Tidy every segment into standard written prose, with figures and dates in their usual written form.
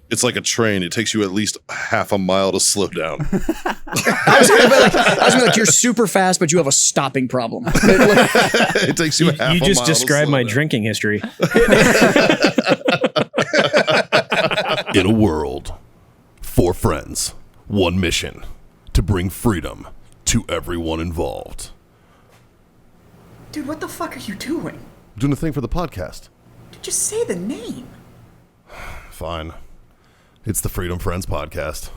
it's like a train. It takes you at least half a mile to slow down. I was gonna be like, you're super fast, but you have a stopping problem. It takes you half a mile. You just to described slow my down. drinking history. In a world, 4 friends, 1 mission, to bring freedom to everyone involved. Dude, what the fuck are you doing? Doing a thing for the podcast. Just say the name. Fine. It's the Freedom Friends Podcast.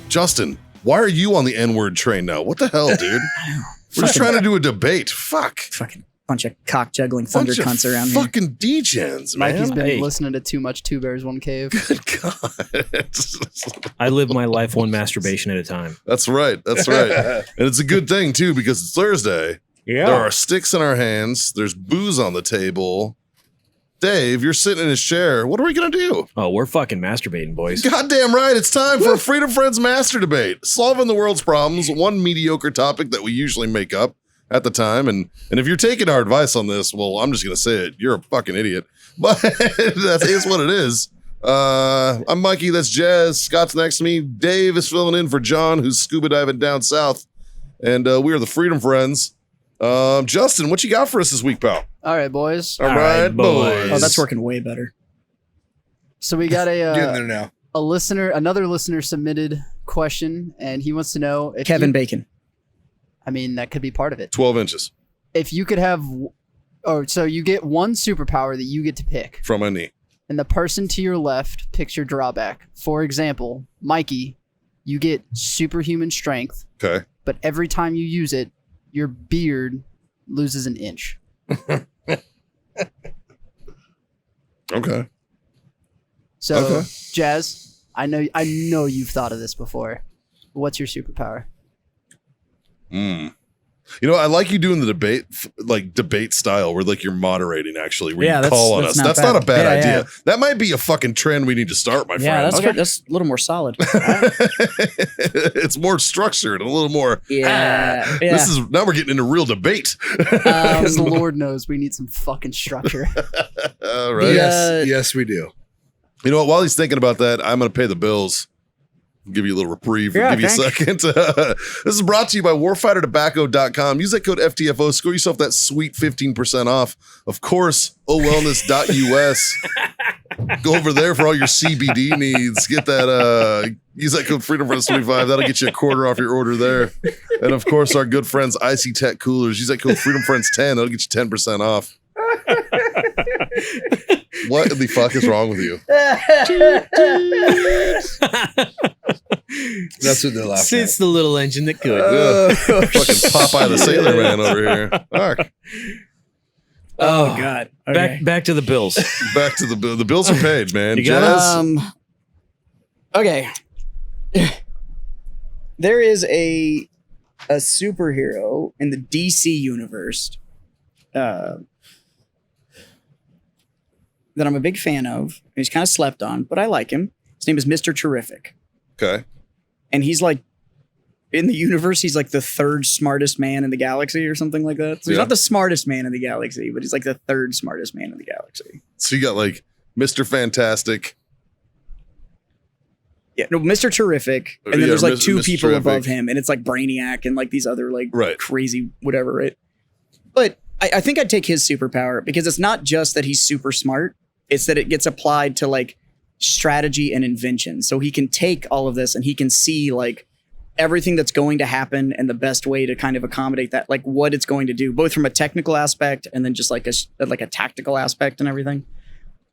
Justin, why are you on the N-word train now? What the hell, dude? We're just trying to do a debate. Fuck. Fucking bunch of cock juggling thunder Bunch of cunts around here. fucking degens, man. Mikey's been Hey. listening to too much Two Bears, One Cave. Good God. I live my life one masturbation at a time. That's right. That's right. And it's a good thing, too, because it's Thursday. Yeah. There are sticks in our hands. There's booze on the table. Dave, you're sitting in his chair. What are we going to do? Oh, we're fucking masturbating, boys. Goddamn right. It's time for a Freedom Friends Master Debate. Solving the world's problems, one mediocre topic that we usually make up at the time. And if you're taking our advice on this, well, I'm just going to say it. You're a fucking idiot. But that is what it is. I'm Mikey. That's Jazz. Scott's next to me. Dave is filling in for John, who's scuba diving down south. And we are the Freedom Friends. Justin, what you got for us this week, pal? All right, boys. All right, boys. Oh, that's working way better. So we got Getting there now. another listener submitted question, and he wants to know if Kevin Bacon. I mean, that could be part of it. 12 inches If you could have, so you get one superpower that you get to pick, from my knee. and the person to your left picks your drawback. For example, Mikey, you get superhuman strength, Okay. but every time you use it, your beard loses an inch. Okay. So, Okay. Jazz, I know you've thought of this before. What's your superpower? You know, I like you doing the debate, like debate style, where like you're moderating actually, where Yeah, you call on that's us. not That's bad. not a bad Yeah, idea. yeah. That might be a fucking trend we need to start, my Yeah, friend. that's a little more solid. It's more structured, a little more. Yeah. This is now we're getting into real debate. Because Lord knows we need some fucking structure. All right. Yes, we do. You know what? While he's thinking about that, I'm going to pay the bills. Give you a little reprieve. Yeah, Give you a second. This is brought to you by warfightertobacco.com. Use that code FTFO. Score yourself that sweet 15% off. Of course, owellness.us. Go over there for all your CBD needs. Get that. Use that code FreedomFriends25. That'll get you a quarter off your order there. And of course, our good friends Icy Tech Coolers. Use that code FreedomFriends10. That'll get you 10% off. What the fuck is wrong with you? That's what they're laughing It's the little engine that could. Fucking Popeye the Sailor Man over here. Fuck. Oh, God. Okay. Back to the Bills. Back to the bill. The bills are paid, man. You got Jazz. Okay. There is a superhero in the DC universe that I'm a big fan of. He's kind of slept on, but I like him. His name is Mr. Terrific. Okay. And he's like, in the universe, he's like the third smartest man in the galaxy or something like that. So he's Yeah. not the smartest man in the galaxy, but he's like the third smartest man in the galaxy. So you got like Mr. Fantastic. Yeah, no, Mr. Terrific. And then Yeah, there's like Mr. two Mr. people Terrific. above him, and it's like Brainiac and like these other like Right. crazy whatever, right? But I think I'd take his superpower because it's not just that he's super smart, it's that it gets applied to like strategy and invention. So he can take all of this and he can see like everything that's going to happen and the best way to kind of accommodate that, like what it's going to do, both from a technical aspect and then just like a tactical aspect and everything.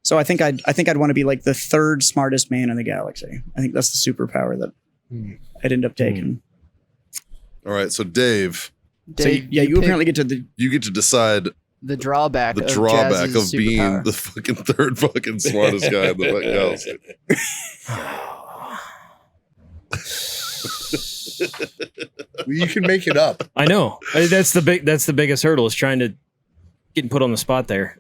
So I think I'd want to be like the third smartest man in the galaxy. I think that's the superpower that I'd end up taking. All right. So Dave, So you pick apparently get to you get to decide the drawback. the of drawback Jazz's of being superpower. the fucking third fucking smartest guy in the fucking galaxy. Well, you can make it up. I know. That's the biggest hurdle is trying to getting put on the spot there.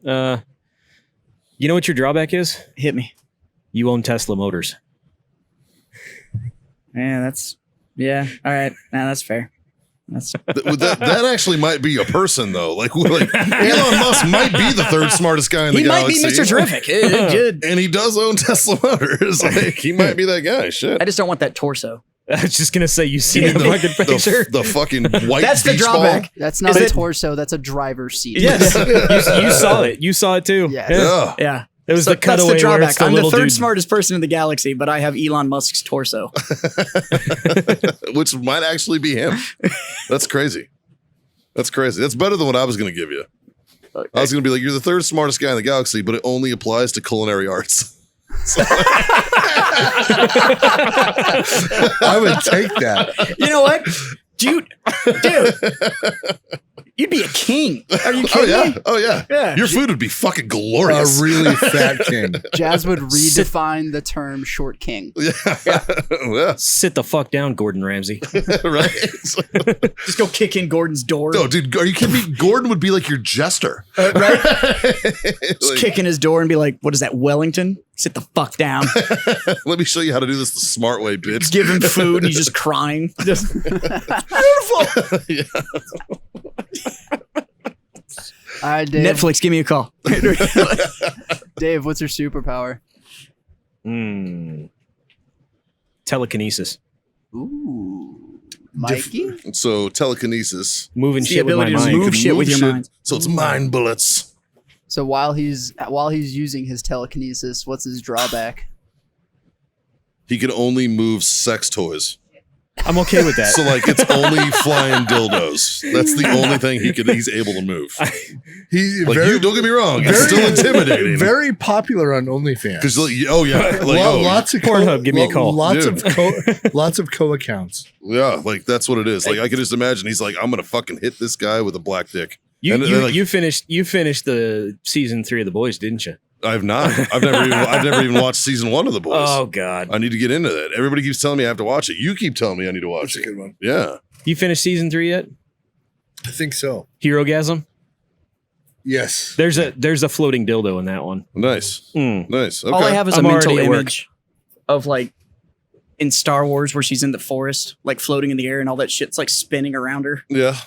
You know what your drawback is? hit me. You own Tesla Motors. Yeah, all right. Nah, that's fair. That actually might be a person though. Like Elon Musk might be the third smartest guy in the He might galaxy. be Mr. Terrific. And he does own Tesla Motors. Like he might be that guy. Shit. I just don't want that torso. I was just gonna say, you see the fucking picture. The fucking white That's the beach drawback. ball. That's not Is a it- torso. That's a driver's seat. Yes, you saw it. You saw it too. Yes. Yeah. Yeah. It was So the cutaway that's the where drawback. it's the I'm the little third dude. smartest person in the galaxy, but I have Elon Musk's torso. Which might actually be him. That's crazy. That's crazy. That's better than what I was going to give you. I was going to be like, you're the third smartest guy in the galaxy, but it only applies to culinary arts. I would take that. You know what? Dude, you'd be a king. Are you Oh kidding yeah. me? Oh yeah. Yeah. Your food would be fucking A glorious. really fat king. Jazz would redefine the term short king. Yeah. Sit the fuck down, Gordon Ramsay. Right. Just go kick in Gordon's door. No, dude, are you kidding me? Gordon would be like your jester. Right? Just Like, kick in his door and be like, what is that, Wellington? Sit the fuck down. let me show you how to do this the smart way, bitch. Give him food and he's just crying. Just, Yeah. All right, Dave. Netflix, give me a call. Dave, what's your superpower? Telekinesis. Ooh. Mikey? So telekinesis. Moving It's the shit with my ability to mind. move shit with your mind. So it's mind bullets. So while he's using his telekinesis, what's his drawback? He can only move sex toys. I'm okay with that. So like it's only flying dildos. That's the only thing he's able to move. He's Like very, you, don't get me wrong, it's very- still intimidating. very popular on OnlyFans. Because oh yeah, like Lots of Pornhub, give me a call. Lots Dude. of lots of co-accounts. yeah, like that's what it is. Like I can just imagine he's like, I'm gonna fucking hit this guy with a black dick. You And they're like- you finished the season 3 of The Boys, didn't you? I've not. I've never even watched season 1 of The Boys. Oh God, I need to get into that. Everybody keeps telling me I have to watch it. You keep telling me I need to watch That's a it. good one. Yeah. you finished season 3 yet? I think so. Herogasm. Yes. There's a floating dildo in that one. Nice. Mm. Nice. Okay. All I have is a I'm mental already at work. image of like in Star Wars where she's in the forest, like floating in the air and all that shit's like spinning around her. Yeah.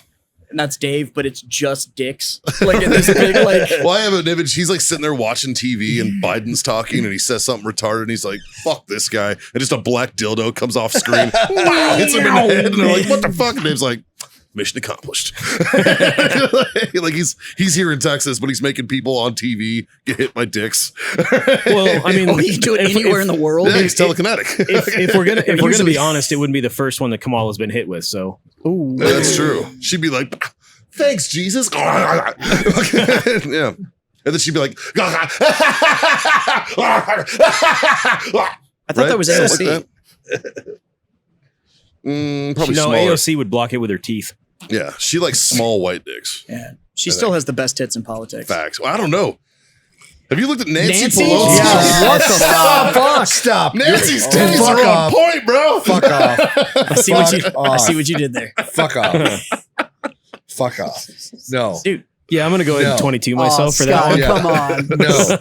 And that's Dave, but it's just dicks. Like in this big, like Well, I have an image. He's like sitting there watching TV and Biden's talking and he says something retarded and he's like, fuck this guy. And just a black dildo comes off screen. Wow, hits him in the head. And they're like, what the fuck? And Dave's like, mission accomplished. Like he's here in Texas, but he's making people on TV get hit by dicks. Well, I mean, oh, you can do it if- anywhere in the world. Yeah, he's telekinetic. if we're gonna Usually- be honest, it wouldn't be the first one that Kamala's been hit with. So Ooh. Yeah, that's true. She'd be like, thanks, Jesus. Yeah. And then she'd be like, I thought that was Something AOC. like that. Probably no, smaller. AOC would block it with her teeth. Yeah, she likes small white dicks. Yeah. She still has the best tits in politics. Facts. Well, I don't know. Have you looked at Nancy, Nancy? Pelosi? Yeah. What the fuck? Stop. Nancy's Oh, titties fuck are on off. point, bro. Fuck off. I see what you Fuck I see off. what you did there. Fuck off. Fuck off. No. Dude. Yeah, I'm gonna go ahead and No. 22 myself for that Scott, one. Yeah. come on.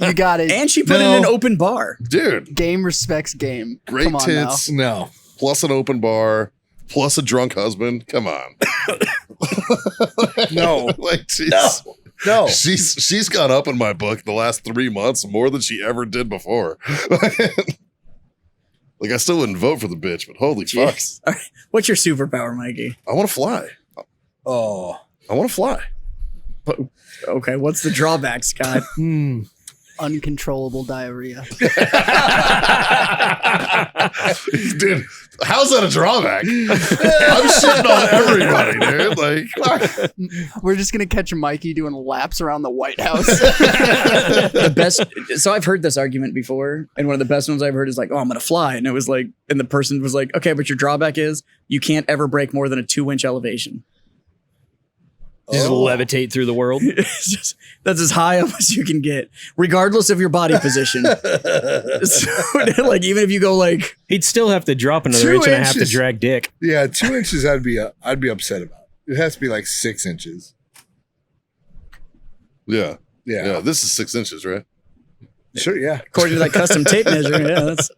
No. You got it. And she put No. in an open bar. Dude, Game respects game. great Come on tits, No. plus an open bar, plus a drunk husband. Come on. No. Like, she's, No. she's got up in my book the last 3 months more than she ever did before. Like, I still wouldn't vote for the bitch, but holy fuck. Jeez. All right. What's your superpower, Mikey? I want to fly. Oh. I want to fly. Okay, what's the drawback, Scott? now. Uncontrollable diarrhea. Dude, how's that a drawback? I'm shitting on everybody, dude. Like, We're just gonna catch Mikey doing laps around the White House. The best. So I've heard this argument before, and one of the best ones I've heard is like, "Oh, I'm gonna fly," and it was like, and the person was like, "Okay, but your drawback is you can't ever break more than a 2-inch elevation. Just levitate through the world. It's just that's as high up as you can get, regardless of your body position. So, like even if you go like, He'd still have to drop another 2 inch and a half to inches. drag dick. Yeah, 2 inches I'd be upset about. It has to be like 6 inches. yeah. Yeah. Yeah, this is 6 inches, right? Sure, yeah. according to that custom tape measure, yeah, that's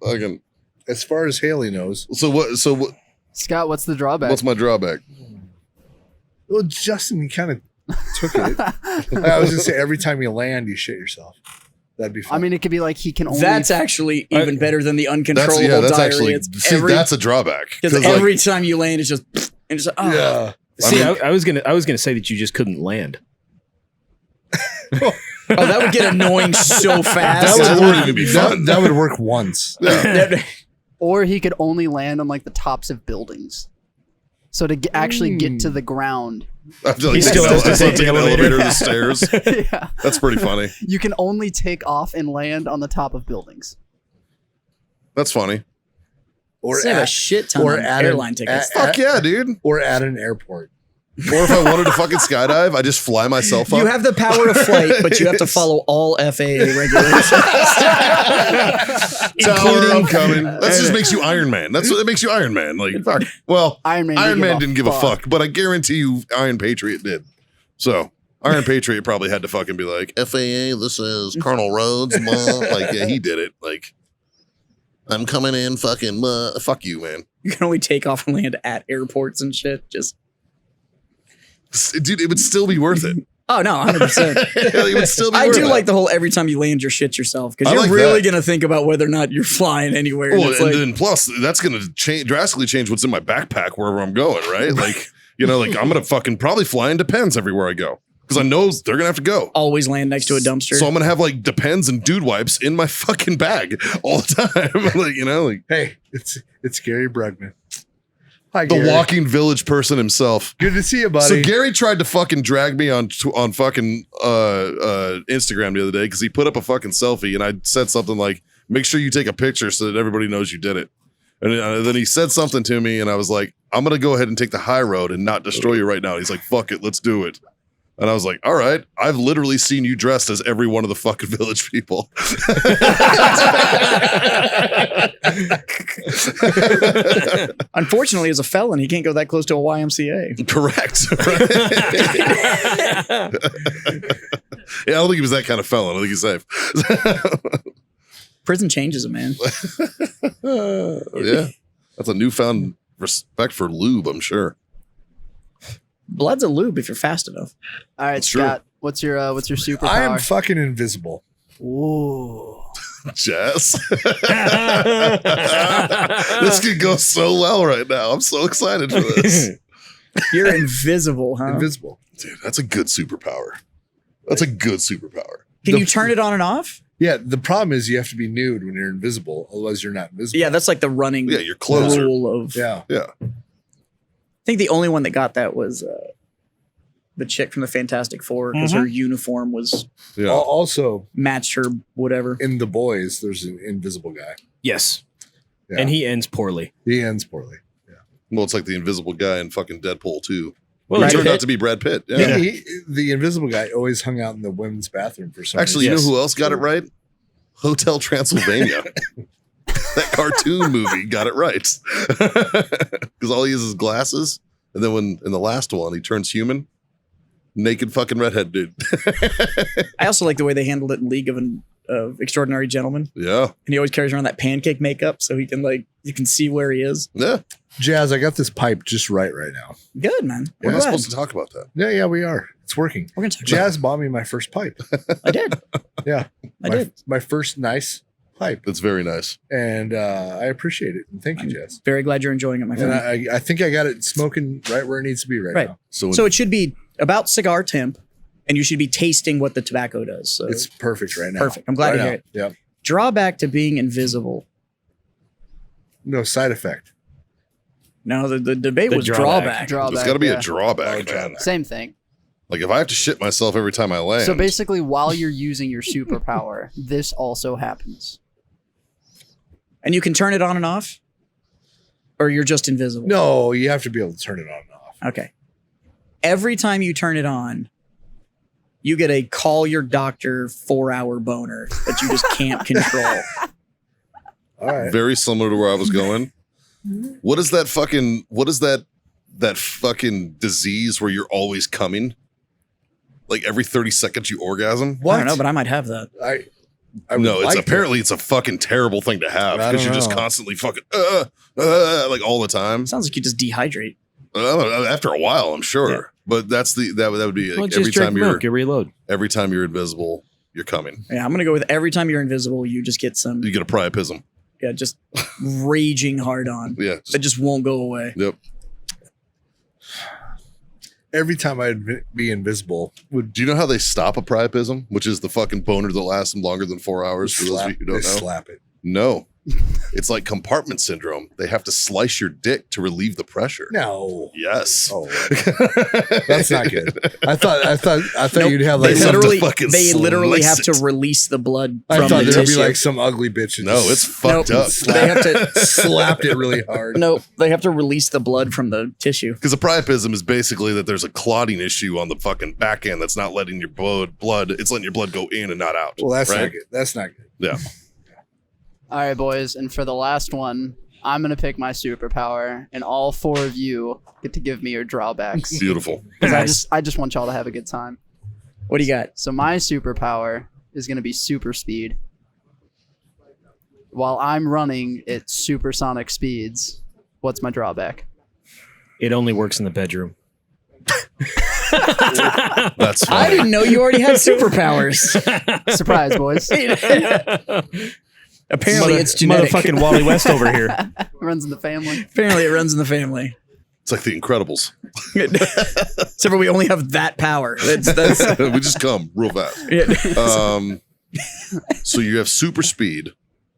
Fucking. As far as Haley knows. So what? Scott, what's the drawback? What's my drawback? Well, Justin, you kind of took it. I was gonna say every time you land, you shit yourself. That'd be fun. I mean, it could be like he can only. That's actually even better than the That's uncontrollable that's diarrhea. actually It's see every, that's a drawback because every time you land, it's just and just oh. yeah. See, I mean- I was gonna say that you just couldn't land. Oh, that would get annoying so fast. That wouldn't even be fun. That would work once. Or he could only land on like the tops of buildings. So to actually get to the ground, I feel like He still has to take take the an elevator. elevator to the stairs. yeah, That's pretty funny. you can only take off and land on the top of buildings. That's funny. Or Save a at, shit ton or of at an- airline tickets. Fuck yeah, dude. or at an airport. Or if I wanted to fucking skydive, I just fly myself up. You have the power of flight, but you have to follow all FAA regulations. Tower, I'm coming. That just makes you Iron Man. That's what it makes you Iron Man. Like, fuck. Well, Iron Man didn't give a fuck, but I guarantee you Iron Patriot did. So Iron Patriot probably had to fucking be like, FAA, this is Colonel Rhodes. Like, yeah, he did it. Like, I'm coming in, fucking, fuck you, man. You can only take off and land at airports and shit. Just Dude, it would still be worth it. oh no, 100%. It would still be I worth do it. like the whole every time you land your shit yourself because I you're like really that. gonna think about whether or not you're flying anywhere. And Well, it's and like, then plus that's gonna drastically change what's in my backpack wherever I'm going, right? Like, you know, like I'm gonna fucking probably fly in Depends everywhere I go because I know they're gonna have to go. always land next to a dumpster. So I'm gonna have like Depends and dude wipes in my fucking bag all the time. Like, you know, like Hey, it's Gary Bregman. Hi, the Gary. walking village person himself. Good to see you, buddy. So Gary tried to fucking drag me on fucking Instagram the other day because he put up a fucking selfie and I said something like, "Make sure you take a picture so that everybody knows you did it." And then he said something to me and I was like, "I'm gonna go ahead and take the high road and not destroy you right now." And he's like, "Fuck it, let's do it." And I was like, "All right, I've literally seen you dressed as every one of the fucking village people." Unfortunately, as a felon, he can't go that close to a YMCA. Correct. Yeah, I don't think he was that kind of felon. I think he's safe. Prison changes a man. Yeah, that's a newfound respect for lube, I'm sure. Blood's a lube if you're fast enough. All right, It's true. Scott, what's your superpower? I am fucking invisible. Ooh. Jess. This could go so well right now. I'm so excited for this. You're invisible, huh? Invisible. Dude, that's a good superpower. That's a good superpower. Can you turn it on and off? Yeah, the problem is you have to be nude when you're invisible, otherwise you're not invisible. Yeah, that's like the running Yeah, your clothes are. rule of. Yeah. Yeah. I think the only one that got that was the chick from the Fantastic Four because her uniform was Yeah. Also, matched her whatever. in The Boys, there's an invisible guy. Yes, Yeah. and he ends poorly. He ends poorly. Well, it's like the invisible guy in fucking Deadpool 2. Well, He Brad turned Pitt? out to be Brad Pitt. Yeah. The invisible guy always hung out in the women's bathroom for some Actually, reason. you know who else got it right? Hotel Transylvania. That cartoon movie got it right. Because all he uses is glasses. And then when in the last one, he turns human. Naked fucking redhead dude. I also like the way they handled it in League of Extraordinary Gentlemen, Yeah. and he always carries around that pancake makeup so he can you can see where he is. Yeah. Jazz, I got this pipe just right now. Good man. We're We're not glad. supposed to talk about that. Yeah, we are. It's working. We're gonna talk about Jazz bought me my first pipe. it. I did. Yeah. I did. My first nice pipe. It's very nice. And I appreciate it. And thank you, Jazz. Very glad you're enjoying it, my And friend. I think I got it smoking right where it needs to be Right. now. So, So it should be about cigar temp, and you should be tasting what the tobacco does. So It's perfect right now. Perfect. I'm glad to Right hear now. it. Yep. Drawback to being invisible. No side effect. No, the debate The was drawback. drawback. there's got to be yeah. a drawback, Oh, man. drawback. Same thing. Like if I have to shit myself every time I land. So basically, while you're using your superpower, this also happens. And you can turn it on and off? Or you're just invisible? No, you have to be able to turn it on and off. Okay. Every time you turn it on, you get a call your doctor 4-hour boner that you just can't control. All right. very similar to where I was going. What is that fucking disease where you're always coming? Like every 30 seconds you orgasm? What? I don't know, but I might have that. I would No, it's like apparently it's a fucking terrible thing to have I because don't you're just know. constantly fucking like all the time. Sounds like you just dehydrate. After a while, I'm sure. Yeah. But that would be Well, like just every drink time milk, you reload. every time you're invisible, you're coming. Yeah, I'm gonna go with every time you're invisible, you just get some You get a priapism. just raging hard on. Yeah. That just won't go away. Yep. Every time I'd be invisible would Do you know how they stop a priapism, which is the fucking boner that lasts them longer than 4 hours? For those of you who don't know, slap it. no, it's like compartment syndrome. They have to slice your dick to relieve the pressure. No. Yes. Oh, that's not good. I thought Nope. you'd have They like have to literally, fucking they literally have slice to it. release the blood I from thought the there'd be tissue. like some ugly bitch. that No, just it's fucked Nope. up. They have to. slapped it really hard. No, they have to release the blood from the tissue. Because a priapism is basically that there's a clotting issue on the fucking back end that's not letting your blood. It's letting your blood go in and not out. Well, that's right? not good. That's not good. Yeah. All right, boys, and for the last one, I'm gonna pick my superpower, and all 4 of you get to give me your drawbacks. Beautiful. 'Cause I just want y'all to have a good time. What do you got? So my superpower is gonna be super speed. While I'm running at supersonic speeds, what's my drawback? It only works in the bedroom. That's I fine. didn't know you already had superpowers. Surprise, boys. Apparently, it's genetic. Motherfucking Wally West over here. Runs in the family. Apparently, it runs in the family. It's like the Incredibles. Except for we only have that power. That's We just come real fast. it. So you have super speed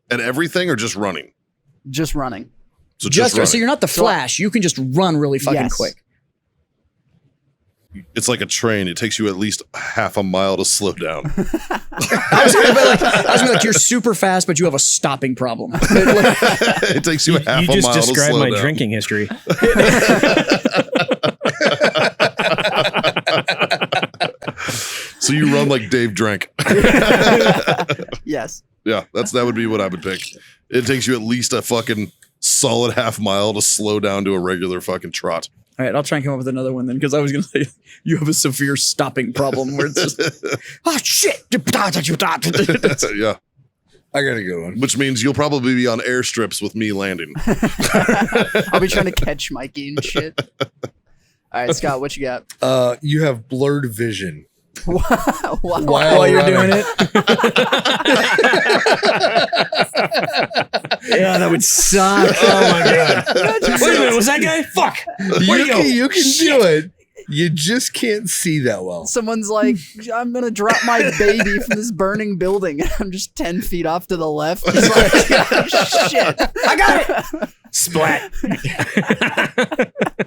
and everything, or just running? Just running. So Just running. so you're not the Flash. You can just run really fucking Yes. quick. It's like a train. It takes you at least half a mile to slow down. I was gonna be like, you're super fast, but you have a stopping problem. It takes you half You a just mile to described slow my down. drinking history. So you run like Dave drank. Yes. Yeah, that would be what I would pick. It takes you at least a fucking solid half mile to slow down to a regular fucking trot. All right, I'll try and come up with another one then, because I was gonna say you have a severe stopping problem where it's just oh shit. Yeah, I got a good one. which means you'll probably be on airstrips with me landing. I'll be trying to catch Mikey and shit. All right, Scott, what you got? You have blurred vision. Wow. While you're doing it. Yeah, that would suck. Oh my god. Wait a minute, was that guy? Fuck. Where'd he go? You can do it. You just can't see that well. Someone's like, I'm gonna drop my baby from this burning building. I'm just 10 feet off to the left. Just like, shit. I got it. Splat.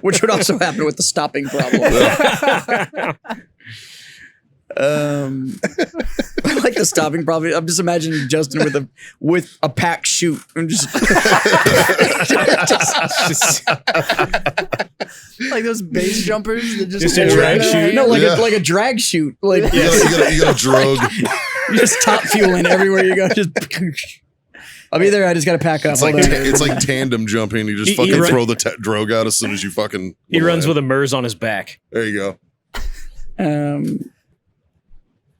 Which would also happen with the stopping problem. I like the stopping problem. I'm just imagining Justin with a pack shoot and just Like those base jumpers that just Just a drag shoot? No, like Yeah. like a drag shoot. Like You got a drug. you're just top fueling everywhere you go. Just I'll be there. I just got to pack up. It's like Hold on. it's like tandem jumping. You just He fucking run- throw the drogue out as soon as you fucking. He runs with a MERS on his back. There you go.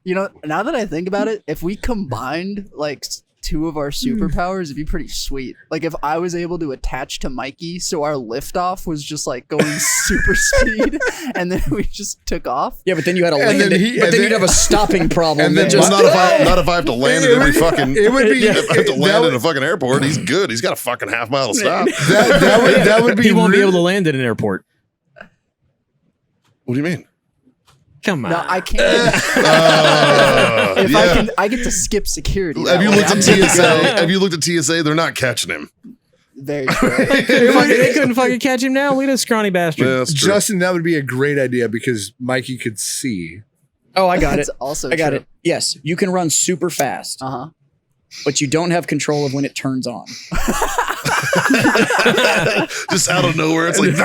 You know, now that I think about it, if we combined like 2 of our superpowers, it'd be pretty sweet. Like if I was able to attach to Mikey, so our liftoff was just like going super speed, and then we just took off. Yeah, but then you had to And land then it. he- But and then then- you'd have a stopping problem. and that then just Well, not if I have to land at every fucking. It would be. If I have to land that in a fucking airport, he's good. He's got a fucking half mile to stop. that would be. He won't be rude. able to land at an airport. What do you mean? Come on. No, I can't. If Yeah. I get to skip security. Have that you way. looked at I'm TSA? Have you looked at TSA? They're not catching him. Very true. They couldn't fucking catch him now. Look at this scrawny bastard. Yeah, that's true. Justin, that would be a great idea because Mikey could see. Oh, I got it. That's also I got true. it. Yes, you can run super fast, Uh-huh. but you don't have control of when it turns on. Just out of nowhere, it's like.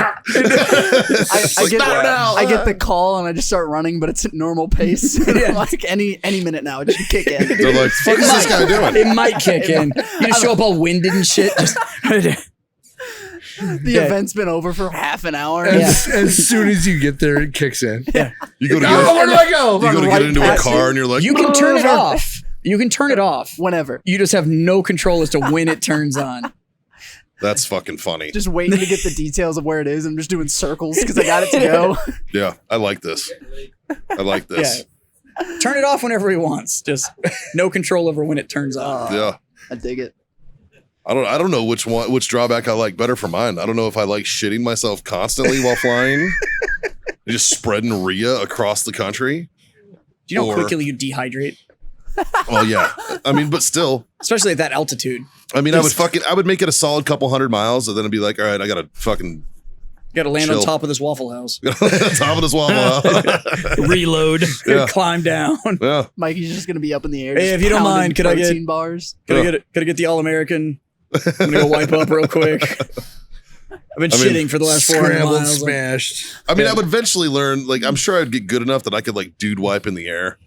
I get the call and I just start running, but it's at normal pace. Like any minute now, it should kick in. They're like, "Fuck is this guy doing?" It might kick in. You just show up all winded and shit. Just The event's been over for half an hour. As soon as you get there, it kicks in. You go to Oh, where do I go? you go to right get into a past car, it. and you're like, you can turn it off. You can turn it off. Whenever. You just have no control as to when it turns on. That's fucking funny. Just waiting to get the details of where it is. I'm just doing circles because I got it to go. Yeah, I like this. I like this. Yeah. Turn it off whenever he wants. Just no control over when it turns on. Yeah. I dig it. I don't know which drawback I like better for mine. I don't know if I like shitting myself constantly while flying, just spreading Rhea across the country. Do you know how quickly you dehydrate? Well, yeah. I mean, but still, especially at that altitude. I mean, I would make it a solid couple 100 miles, and then it'd be like, all right, I gotta fucking land chill. on top of this Waffle House. Top of this Waffle House. Reload. Yeah. Climb down. Yeah. Mikey's just gonna be up in the air. Hey, just if you don't pounding mind, could I protein get bars? Could I get the All American? I'm gonna go wipe up real quick. I've been shitting for the last 400 Scrambled, miles. smashed. I mean, I would eventually learn. Like, I'm sure I'd get good enough that I could like dude wipe in the air,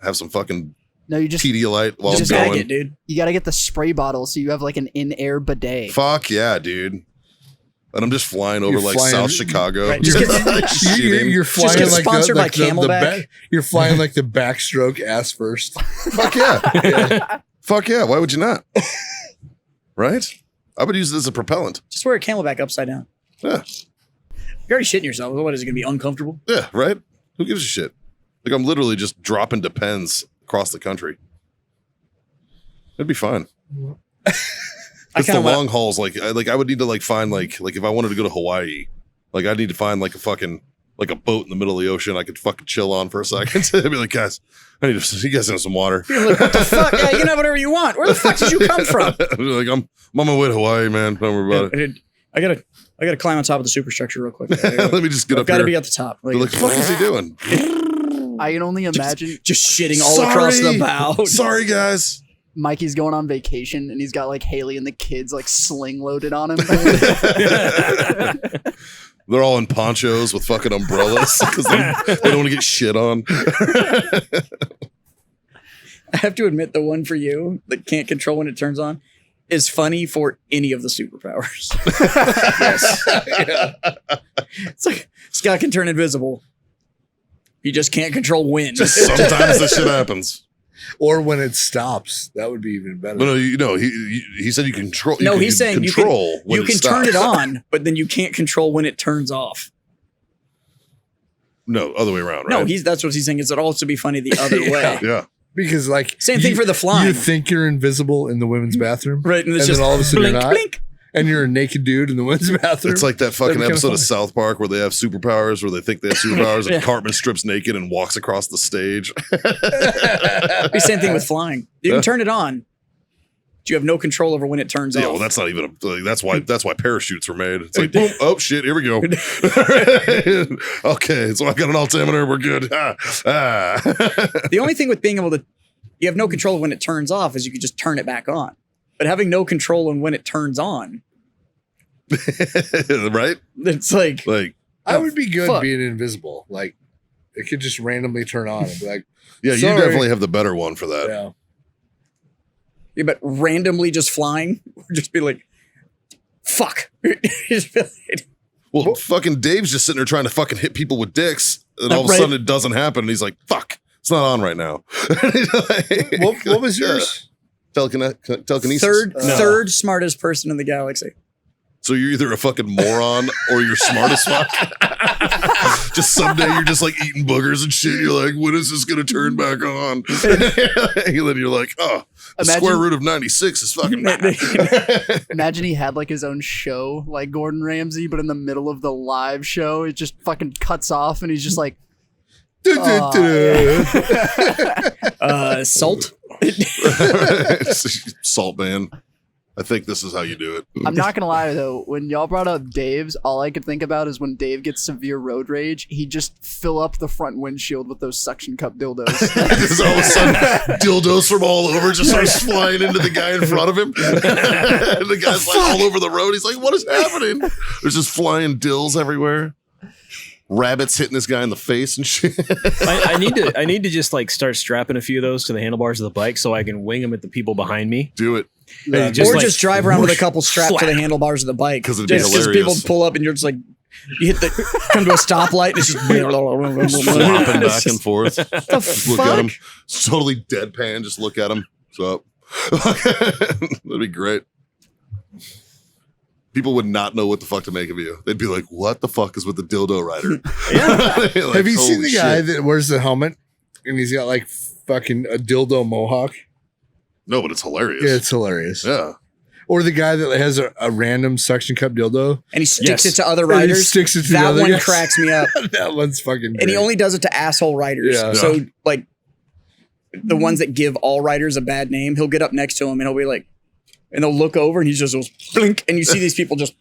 have some fucking No, you just Pedialyte while I'm Just bag going. it, dude. you gotta get the spray bottle so you have like an in-air bidet. Fuck yeah, dude. And I'm just flying over You're like flying- South Chicago. Right, just You're, Shitting. you're flying get like sponsored the, by like the Camelback. back. You're flying like the backstroke ass first. Fuck yeah. Fuck yeah. Why would you not? Right? I would use it as a propellant. Just wear a Camelback upside down. Yeah. You're already shitting yourself. What is it gonna be uncomfortable? Yeah, right? Who gives a shit? Like, I'm literally just dropping Depends across the country. It'd be fine. It's the long hauls. Like I would need to like find like if I wanted to go to Hawaii, like I'd need to find like a fucking like a boat in the middle of the ocean I could fucking chill on for a second. I'd be like, guys, I need to, you guys need some water. You're like, what the fuck? Yeah, you can have whatever you want. Where the fuck did you come from? Like, I'm on my way to Hawaii, man. Don't worry about it. I gotta climb on top of the superstructure real quick. Let me just get I've up got here. to be at the top. They're like, fuck is he doing? I can only imagine Just shitting all across the bow. Sorry, guys. Mikey's going on vacation and he's got like Haley and the kids like sling loaded on him. They're all in ponchos with fucking umbrellas because they don't want to get shit on. I have to admit, the one for you that can't control when it turns on is funny for any of the superpowers. Yes. It's like Scott can turn invisible. He just can't control when. Just sometimes this shit happens. Or when it stops, that would be even better. But no, he said you control. No, you he's saying control when you can turn it on, but then you can't control when it turns off. No, other way around, right? No, that's what he's saying. Is it also be funny the other way? Yeah. Because like Same thing for the flying. You think you're invisible in the women's bathroom, Right, and And it's then just all of a sudden blink, you're not, blink. and you're a naked dude in the women's bathroom. It's like that fucking That'd be kinda episode of funny. South Park where they have superpowers, where they think they have superpowers, Yeah. and Cartman strips naked and walks across the stage. Be same thing with flying. You Yeah. can turn it on, but you have no control over when it turns Yeah, off. well, that's not even that's why parachutes were made. It's like, boom, oh shit, here we go. Okay, so I got an altimeter, we're good. The only thing with being able to, you have no control when it turns off is you can just turn it back on. But having no control on when it turns on, Right? it's like, I would be good fuck. being invisible. Like it could just randomly turn on and be like, Yeah, Sorry. you definitely have the better one for that. yeah. yeah, but randomly just flying, or just be like, fuck. Just be like, Well, fucking Dave's just sitting there trying to fucking hit people with dicks, and all of a Right. sudden it doesn't happen, and he's like, fuck, it's not on right now. What was yours? Telekinesis. third smartest person in the galaxy. So you're either a fucking moron or you're smart as fuck. Just someday you're just like eating boogers and shit. You're like, when is this going to turn back on? And then you're like, oh, the Imagine- square root of 96 is fucking bad. Imagine he had like his own show like Gordon Ramsay, but in the middle of the live show, it just fucking cuts off and he's just like, Salt. Salt man. I think this is how you do it. I'm not gonna lie though, when y'all brought up Dave's, all I could think about is when Dave gets severe road rage, he just fill up the front windshield with those suction cup dildos. Just all of a sudden, dildos from all over just starts flying into the guy in front of him. And the guy's like all over the road. He's like, what is happening? There's just flying dills everywhere. Rabbits hitting this guy in the face and shit. I need to just like start strapping a few of those to the handlebars of the bike so I can wing them at the people behind me. Do it. Just Or like, just drive around with a couple strapped to the whack. handlebars of the bike. 'Cause it'd be Just because hilarious. people pull up and you're just like You come to a stoplight and it's just Flopping back and forth. the Just look at him. fuck? Totally deadpan. Just look at him. So that'd be great. People would not know what the fuck to make of you. They'd be like, "What the fuck is with the dildo rider?" Like, Have you seen holy the guy shit. that wears the helmet and he's got like fucking a dildo mohawk? No, but it's hilarious. Yeah, it's hilarious. Yeah. Or the guy that has a random suction cup dildo. And he sticks Yes. it to other And he riders. sticks it to the that other one guys. cracks me up. That one's fucking And he great. only does it to asshole riders. Yeah. So like the ones that give all riders a bad name, he'll get up next to him and he'll be like, and they'll look over and he just goes blink, and you see these people just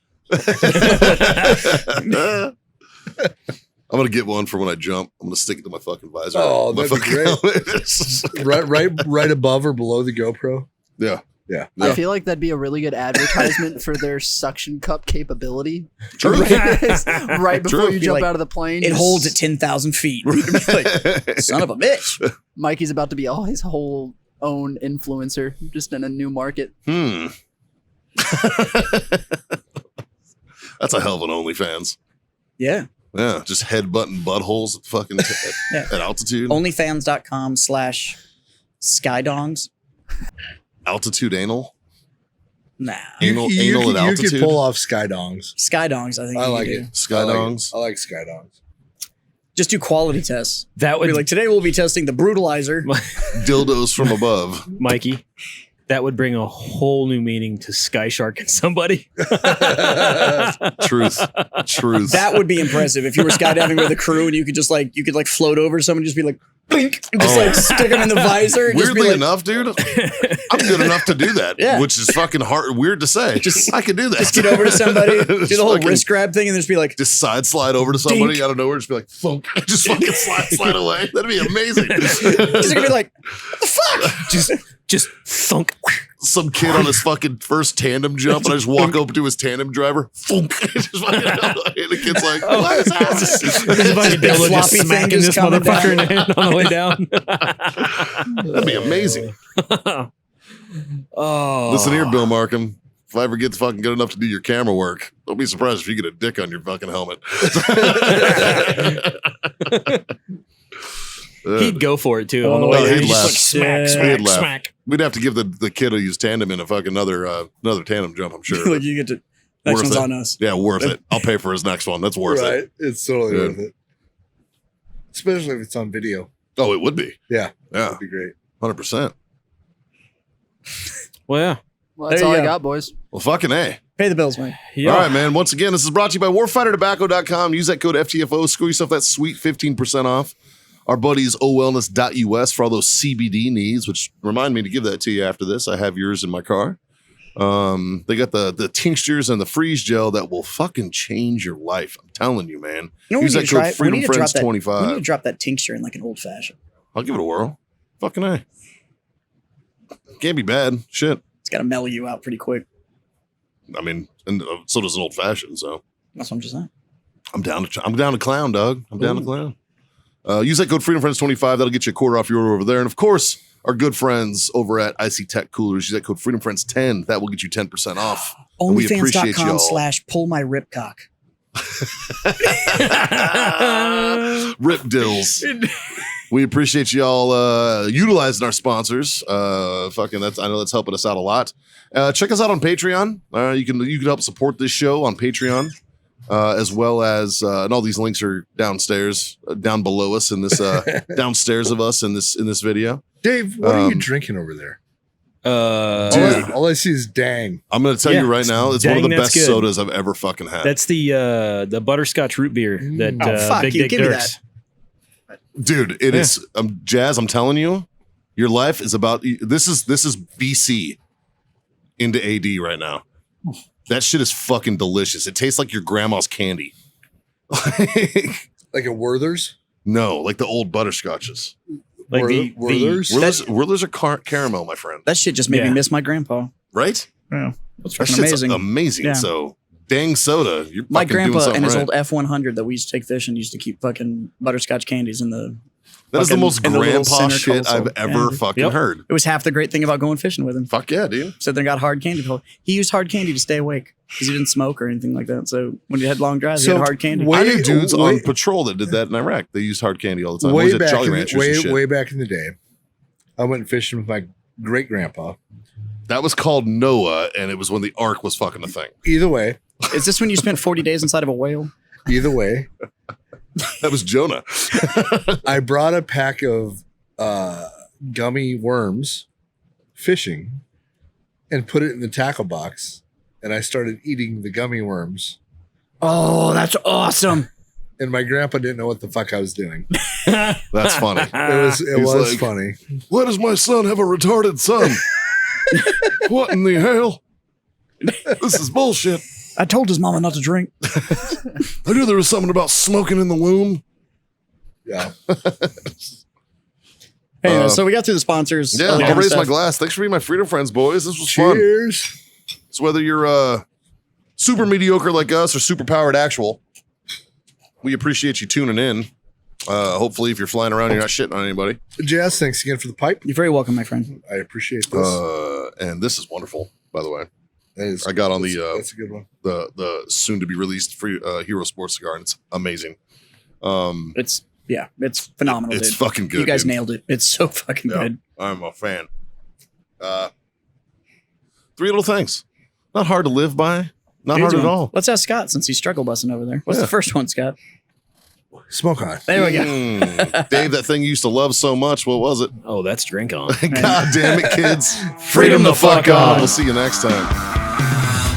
I'm gonna get one for when I jump. I'm gonna stick it to my fucking visor. Oh, My that'd be fucking great. right above or below the GoPro. Yeah. Yeah. Yeah. I feel like that'd be a really good advertisement for their suction cup capability. True. Right before True. you Be jump like, out of the plane. it just- holds at 10,000 feet. Like, son of a bitch. Mikey's about to be all his whole own influencer, just in a new market. That's a hell of an OnlyFans. Yeah. Yeah, just headbutting buttholes at fucking at altitude. Onlyfans.com/skydongs. Altitude anal. Nah. Anal at you altitude. could pull off skydongs. Skydongs, I think. I you like can do. it. Skydongs. I like skydongs. Just do quality tests. That We'll be would like, today we'll be testing the brutalizer. Dildos from above. Mikey. That would bring a whole new meaning to sky sharking somebody. Truth. That would be impressive if you were skydiving with a crew and you could float over someone and just be like, blink, and just like stick them in the visor. And just be Weirdly like, enough, dude, I'm good enough to do that. Yeah. Which is fucking hard, weird to say. I could do that. just get over to somebody, do Just the whole fucking- wrist grab thing, and just be like, Just slide over to somebody Dink. out of nowhere, just be like, funk. Just fucking slide away. That'd be amazing. just gonna be like, what the fuck? Just thunk. Some kid on his fucking first tandem jump, and I just walk up to his tandem driver, funk. Just fucking, and the kid's like, what is that? There's a bunch of Big dildo floppy just thing smacking just this coming motherfucker in down. the head on the way down. That'd be amazing. Oh, Listen here, Bill Markham. If I ever get fucking good enough to do your camera work, don't be surprised if you get a dick on your fucking helmet. he'd go for it too on the way Oh, there. he'd He'd laugh. just like He'd smack, laugh. smack. We'd have to give the kid who used tandem in a fucking another tandem jump, I'm sure. Like you get to next Worth one's it. on us. Yeah, worth it. I'll pay for his next one. That's worth Right. it. It's totally Yeah. worth it. Especially if it's on video. Oh, it would be. Yeah. Yeah, That'd be great. 100%. Well, yeah. Well, that's There you all I go. got, boys. Well, fucking A. Pay the bills, man. Yeah. All right, man. Once again, this is brought to you by warfightertobacco.com. Use that code FTFO. Score yourself that sweet 15% off. Our buddies, owellness.us, for all those CBD needs, which remind me to give that to you after this. I have yours in my car. They got the tinctures and the freeze gel that will fucking change your life. I'm telling you, man. You know, Use we that need to try code it. We need to drop that. We need to FreedomFriends25. drop that tincture in like an old fashioned. I'll give it a whirl. Fucking A. Can't be bad. Shit. It's got to mellow you out pretty quick. I mean, and so does an old fashioned. So That's what I'm just saying. I'm down to clown, dog. I'm down to clown. Use that code FreedomFriends25. That'll get you a quarter off your order over there. And of course, our good friends over at Icy Tech Coolers. Use that code FreedomFriends10. That will get you 10% off. And we appreciate y'all. Onlyfans.com/pull my ripcock. Rip dills. We appreciate y'all utilizing our sponsors. Fucking that's, I know that's helping us out a lot. Check us out on Patreon. You can help support this show on Patreon, as well as and all these links are downstairs, down below us in this downstairs of us in this video. Dave, what are you drinking over there? Dude. All I see is dang. I'm going to tell you right now, it's one of Dang, the that's best good. sodas I've ever fucking had. That's the butterscotch root beer that Oh, fuck Big you. Dick Give me Dirks. Dude, it is Jazz, I'm telling you, your life is about this is BC into AD right now. That shit is fucking delicious. It tastes like your grandma's candy. Like a Werther's? No, like the old butterscotches. Like Werther's? Werther's are caramel, my friend. That shit just made me Yeah. miss my grandpa. Right? Yeah. That's That fucking shit's amazing. amazing. Yeah. So dang soda. You're My fucking doing grandpa something and his right. old F-100 that we used to take fishing used to keep fucking butterscotch candies in the. That is the fucking- most in the little grandpa center shit console. I've ever Yeah. fucking Yep. heard. It was half the great thing about going fishing with him. Fuck yeah, dude. Said they got hard candy. He used hard candy to stay awake. because he didn't smoke or anything like that. So when he had long drives, he So had hard candy. wait- I knew dudes way- on patrol that did that in Iraq. They used hard candy all the time. Way Always at back, Jolly in Ranchers the, and shit. way back in the day, I went fishing with my great grandpa. That was called Noah, and it was when the Ark was fucking a thing. Either way, Is this when you spent 40 days inside of a whale? either way, That was Jonah. I brought a pack of gummy worms fishing and put it in the tackle box, and I started eating the gummy worms. Oh, that's awesome. And my grandpa didn't know what the fuck I was doing. That's funny. It He's was like, funny. Why does my son have a retarded son? What in the hell? This is bullshit. I told his mama not to drink. I knew there was something about smoking in the womb. Yeah. Hey, so we got through the sponsors. Yeah, all that I'll kind of raise my stuff. glass. Thanks for being my Freedom Friends, boys. This was fun. Cheers. So whether you're super mediocre like us or super powered actual, we appreciate you tuning in. Hopefully, if you're flying around, you're not shitting on anybody. Jazz, thanks again for the pipe. You're very welcome, my friend. I appreciate this. And this is wonderful, by the way. That is- I got on that's- the that's a good one. the soon to be released free Hero Sports cigar, and it's amazing. It's phenomenal, It's dude. fucking good. You guys dude. nailed it. It's so fucking Yeah, good. I'm a fan. 3 little things. Not hard to live by. Not hard at all. Let's ask Scott since he's struggle bussing over there. What's the first one, Scott? Smoke on. There we go. Dave, that thing you used to love so much. What was it? Oh, that's drink on. God damn it, kids. Freedom the fuck on. We'll see you next time.